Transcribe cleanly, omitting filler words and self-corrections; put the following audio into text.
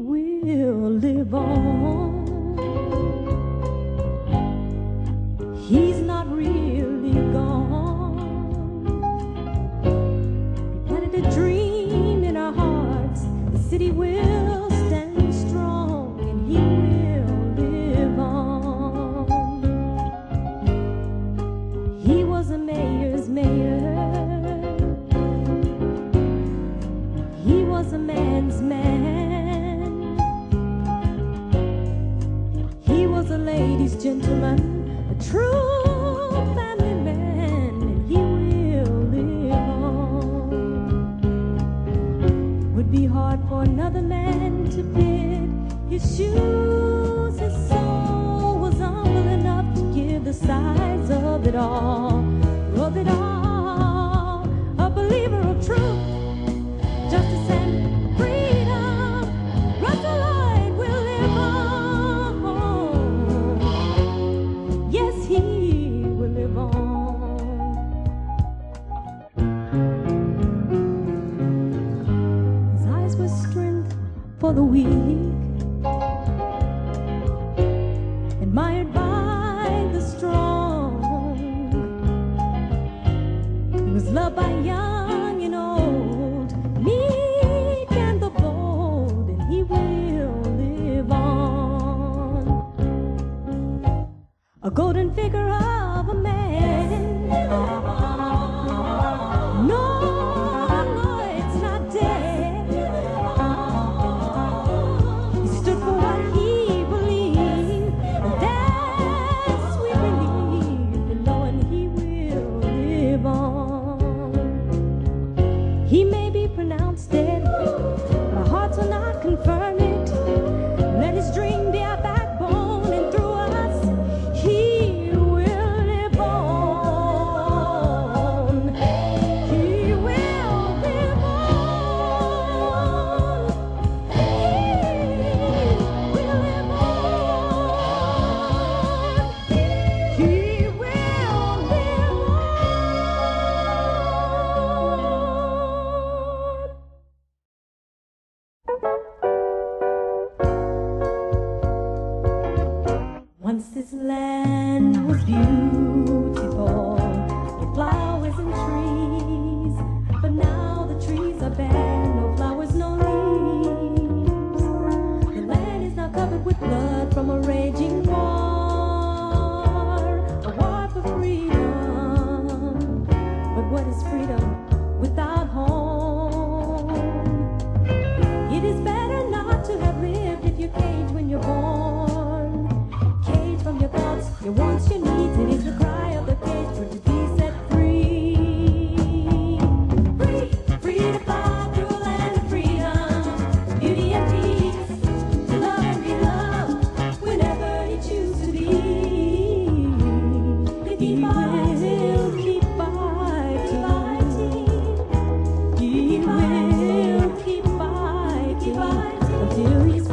will live on. He's not really gone. He planted a dream in our hearts. The city will stand strong, and he will live on. He was a mayor's mayor. He was a man's man. He was a lady's gentleman, a true family man, and he will live on. Would be hard for another man to fit his shoes. His soul was humble enough to give the size of it all, of it all. A believer of truth, justice and freedom, Russell Lloyd will live on. Yes, he will live on. His eyes were strength for the weak, admired by the strong. He was loved by young and old, meek and the bold, and he will live on. A golden figure of a man. No, no, it's not dead. He stood for what he believed, and that's we believe, and knowing he will live on. He may be pronounced dead, our hearts will not confirm it. Let his dream be our backbone, and through us he will live on. He will live on. He will live on. He will live on. Once this land was beautiful, with flowers and trees, but now the trees are bare, no flowers, no leaves. The land is now covered with blood from a raging war, a war for freedom. But what is freedom without home? It is better not to have lived if you're caged when you're born. Caged from your thoughts, your wants, your needs. It is the cry of the caged for to be set free. Free, free to fly through a land of freedom, beauty and peace, to love and be loved whenever you choose to be. He will keep fighting. He will keep fighting until he's